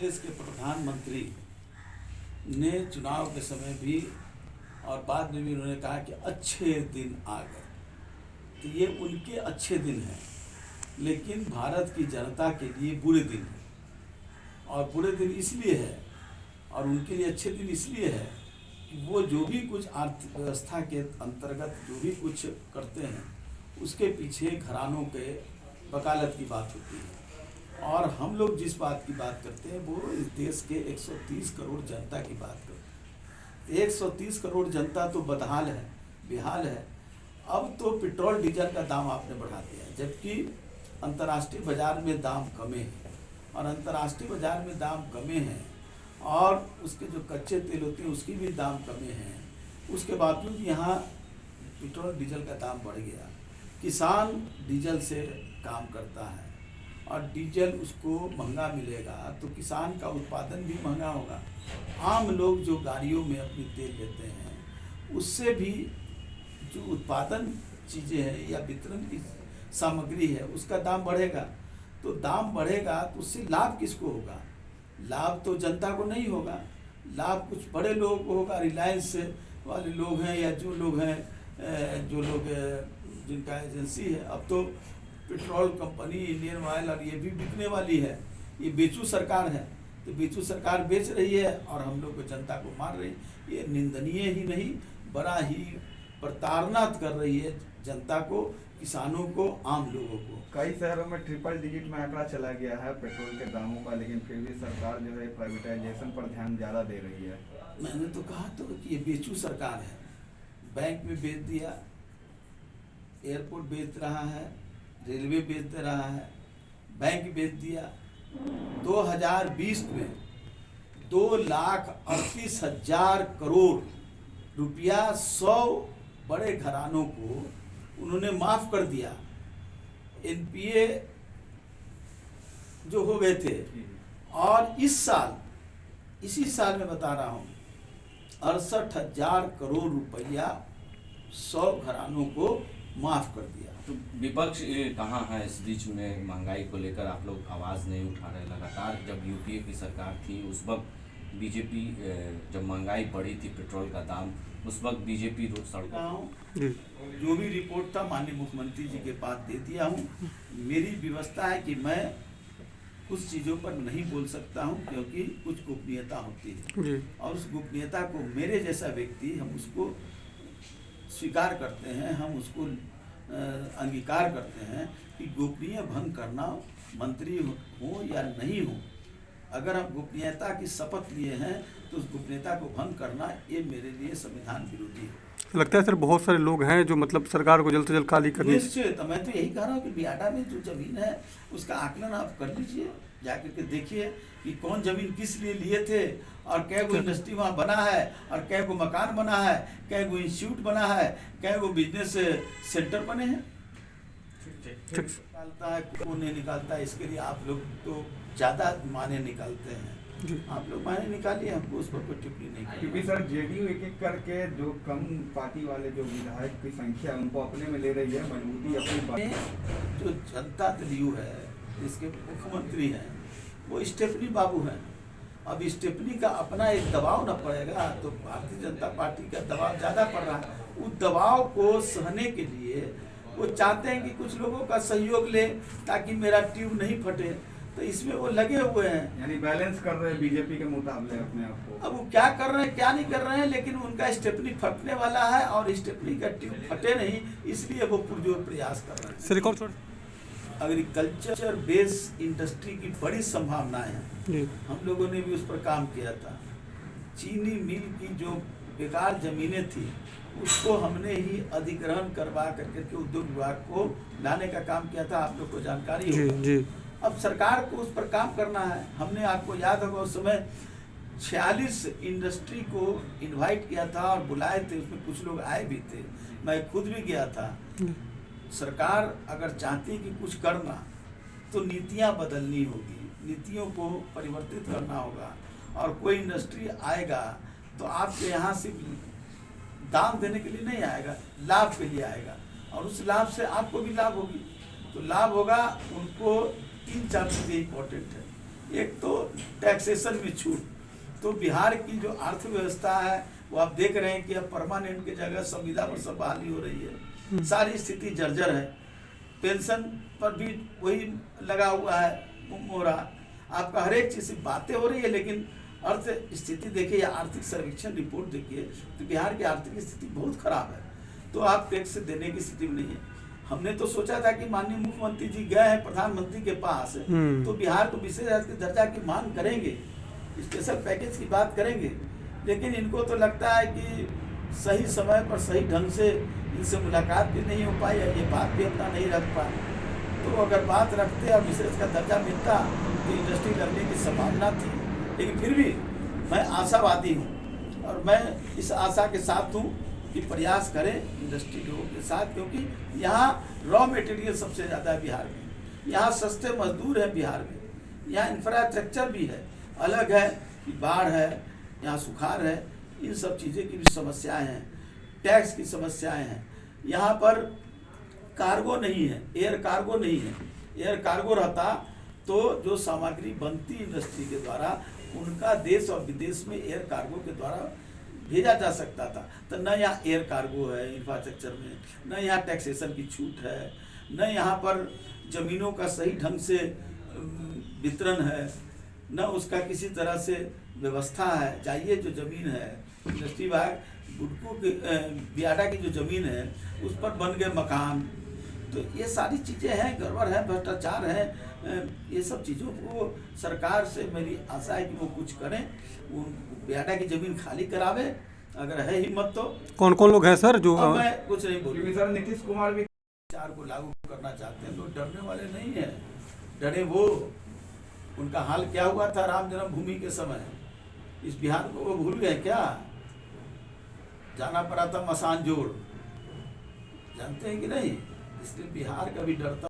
देश के प्रधानमंत्री ने चुनाव के समय भी और बाद में भी उन्होंने कहा कि अच्छे दिन आ गए। तो ये उनके अच्छे दिन हैं, लेकिन भारत की जनता के लिए बुरे दिन हैं। और बुरे दिन इसलिए है और उनके लिए अच्छे दिन इसलिए है कि वो जो भी कुछ आर्थिक व्यवस्था के अंतर्गत जो भी कुछ करते हैं उसके पीछे घरानों के वकालत की बात होती है। और हम लोग जिस बात की बात करते हैं वो इस देश के 130 करोड़ जनता की बात करते हैं। 130 करोड़ जनता तो बदहाल है, बेहाल है। अब तो पेट्रोल डीजल का दाम आपने बढ़ा दिया, जबकि अंतर्राष्ट्रीय बाजार में दाम कमे हैं और अंतर्राष्ट्रीय बाजार में दाम कमे हैं और उसके जो कच्चे तेल होते हैं उसकी भी दाम कमे हैं। उसके बावजूद यहाँ पेट्रोल डीजल का दाम बढ़ गया। किसान डीजल से काम करता है और डीजल उसको महंगा मिलेगा तो किसान का उत्पादन भी महंगा होगा। आम लोग जो गाड़ियों में अपनी तेल लेते हैं उससे भी जो उत्पादन चीज़ें हैं या वितरण की सामग्री है उसका दाम बढ़ेगा। तो दाम बढ़ेगा तो उससे लाभ किसको होगा? लाभ तो जनता को नहीं होगा, लाभ कुछ बड़े लोगों को होगा। रिलायंस वाले लोग हैं या जो लोग हैं जो लोग जिनका एजेंसी है। अब तो पेट्रोल कंपनी इंडियन ऑयल और ये भी बिकने वाली है। ये बेचू सरकार है, तो बेचू सरकार बेच रही है और हम लोग को जनता को मार रही है। ये निंदनीय ही नहीं, बड़ा ही प्रताड़ना कर रही है जनता को, किसानों को, आम लोगों को। कई शहरों में ट्रिपल डिजिट में आंकड़ा चला गया है पेट्रोल के दामों का, लेकिन फिर भी सरकार जो है प्राइवेटाइजेशन पर ध्यान ज़्यादा दे रही है। मैंने तो कहा तो कि ये बेचू सरकार है। बैंक में बेच दिया, एयरपोर्ट बेच रहा है, रेलवे बेच रहा है, बैंक बेच दिया। 2020 में 2,38,000 करोड़ रुपया 100 बड़े घरानों को उन्होंने माफ कर दिया। एनपीए जो हो गए थे। और इस साल, इसी साल में बता रहा हूँ, 68,000 करोड़ रुपया 100 घरानों को माफ कर दिया। तो विपक्ष कहाँ है इस बीच में? महंगाई को लेकर आप लोग आवाज़ नहीं उठा रहे। लगातार जब यूपीए की सरकार थी उस वक्त बीजेपी, जब महंगाई बढ़ी थी पेट्रोल का दाम, उस वक्त बीजेपी सड़कों जो भी रिपोर्ट था माननीय मुख्यमंत्री जी के पास दे दिया हूँ। मेरी व्यवस्था है कि मैं कुछ चीज़ों पर नहीं बोल सकता हूँ क्योंकि कुछ गोपनीयता होती है और उस गोपनीयता को मेरे जैसा व्यक्ति हम उसको स्वीकार करते हैं, हम उसको अंगीकार करते हैं कि गोपनीय भंग करना मंत्री हो या नहीं हो, अगर हम गोपनीयता की शपथ लिए हैं तो उस गोपनीयता को भंग करना ये मेरे लिए संविधान विरोधी है। लगता है सर बहुत सारे लोग हैं जो मतलब सरकार को जल्द से जल्द खाली करनी। निश्चित, मैं तो यही कह रहा हूँ कि बियाडा में जो जमीन है उसका आकलन आप कर लीजिए, जाकर के देखिए कि कौन जमीन किस लिए लिए थे और कै गो इंडस्ट्री वहाँ बना है और कै गो मकान बना है, कै गो इंस्टीट्यूट बना है, कै गो बिजनेस सेंटर बने हैं। निकालता है कौन नहीं निकालता, इसके लिए आप लोग तो ज़्यादा माने निकालते हैं। आप लोग माने निकालिए, हमको उस पर कोई टिप्पणी नहीं करें। क्योंकि सर जेडीयू एक एक करके जो कम पार्टी वाले जो विधायक की संख्या उनको अपने में ले रही है, मजबूती अपनी। जो जनता दल है जिसके मुख्यमंत्री हैं वो स्टेफनी बाबू हैं। अब स्टेफनी का अपना एक दबाव न पड़ेगा तो भारतीय जनता पार्टी का दबाव ज़्यादा पड़ रहा है। उस दबाव को सहने के लिए वो चाहते हैं कि कुछ लोगों का सहयोग ले ताकि मेरा ट्यूब नहीं फटे, तो इसमें वो लगे हुए हैं। यानी बैलेंस कर रहे हैं बीजेपी के मुकाबले अपने आप को। अब वो क्या कर रहे हैं क्या नहीं कर रहे हैं, लेकिन उनका स्टेपनी फटने वाला है और स्टेपनी का ट्यूब फटे नहीं, इसलिए वो पुरजोर प्रयास कर रहे हैं। एग्रीकल्चर बेस इंडस्ट्री की बड़ी संभावनाएं हैं, हम लोगों ने भी उस पर काम किया था। चीनी मिल की जो बेकार जमीनें थी उसको हमने ही अधिग्रहण करवा करके उद्योग विभाग को लाने का काम किया था, आप लोग को जानकारी होगी। अब सरकार को उस पर काम करना है। हमने, आपको याद होगा उस समय 46 इंडस्ट्री को इनवाइट किया था और बुलाए थे, उसमें कुछ लोग आए भी थे, मैं खुद भी गया था। सरकार अगर चाहती है कि कुछ करना तो नीतियां बदलनी होगी, नीतियों को परिवर्तित करना होगा। और कोई इंडस्ट्री आएगा तो आपके यहाँ सिर्फ दाम देने के लिए नहीं आएगा, लाभ के लिए आएगा और उस लाभ से आपको भी लाभ होगी। तो लाभ होगा, उनको 3-4 चीज़ें इंपॉर्टेंट है। एक तो टैक्सेशन में छूट, तो बिहार की जो अर्थव्यवस्था है वो आप देख रहे हैं कि अब परमानेंट की जगह संविदा पर सब बहाली हो रही है, सारी स्थिति जर्जर है, पेंशन पर भी वही लगा हुआ है मोहरा, आपका हर एक चीज़ से बातें हो रही है, लेकिन अर्थ स्थिति देखिए या आर्थिक सर्वेक्षण रिपोर्ट देखिए तो बिहार की आर्थिक स्थिति बहुत खराब है। तो आप टैक्स देने की स्थिति में नहीं है। हमने तो सोचा था कि माननीय मुख्यमंत्री जी गए हैं प्रधानमंत्री के पास, तो बिहार को विशेष दर्जा की मांग करेंगे, स्पेशल पैकेज की बात करेंगे, लेकिन इनको तो लगता है कि सही समय पर सही ढंग से इनसे मुलाकात भी नहीं हो पाई है, ये बात भी अपना नहीं रख पाए। तो अगर बात रखते और विशेष का दर्जा मिलता तो इंडस्ट्री लगने की संभावना थी, लेकिन फिर भी मैं आशावादी हूँ और मैं इस आशा के साथ हूँ कि प्रयास करें इंडस्ट्री लोगों के साथ, क्योंकि यहाँ रॉ मटेरियल सबसे ज़्यादा है बिहार में, यहाँ सस्ते मजदूर हैं बिहार में, यहाँ इंफ्रास्ट्रक्चर भी है, अलग है कि बाढ़ है, यहाँ सुखाड़ है, इन सब चीज़ें की भी समस्याएं हैं, टैक्स की समस्याएं हैं, यहाँ पर कार्गो नहीं है, एयर कार्गो नहीं है। एयर कार्गो रहता तो जो सामग्री बनती इंडस्ट्री के द्वारा उनका देश और विदेश में एयर कार्गो के द्वारा भेजा जा सकता था, तो न यहाँ एयर कार्गो है इंफ्रास्ट्रक्चर में, न यहाँ टैक्सेशन की छूट है, न यहाँ पर ज़मीनों का सही ढंग से वितरण है, न उसका किसी तरह से व्यवस्था है। जाइए जो ज़मीन है इंडस्ट्री बाग बुडको की बियाडा की जो ज़मीन है उस पर बन गए मकान, तो ये सारी चीज़ें हैं, गड़बड़ है, भ्रष्टाचार है। ये सब चीज़ों को सरकार से मेरी आशा है कि वो कुछ करें, वो बियाडा की ज़मीन खाली करावे, अगर है हिम्मत तो। कौन कौन लोग हैं सर जो अब मैं कुछ नहीं बोलूँगी सर, नीतीश कुमार भी विचार को लागू करना चाहते हैं, लोग डरने वाले नहीं हैं, डरे वो। उनका हाल क्या हुआ था राम जन्मभूमि के समय, इस बिहार को वो भूल गए क्या? जाना पड़ा था मसान जोड़, जानते हैं कि नहीं? इसलिए बिहार का भी डरता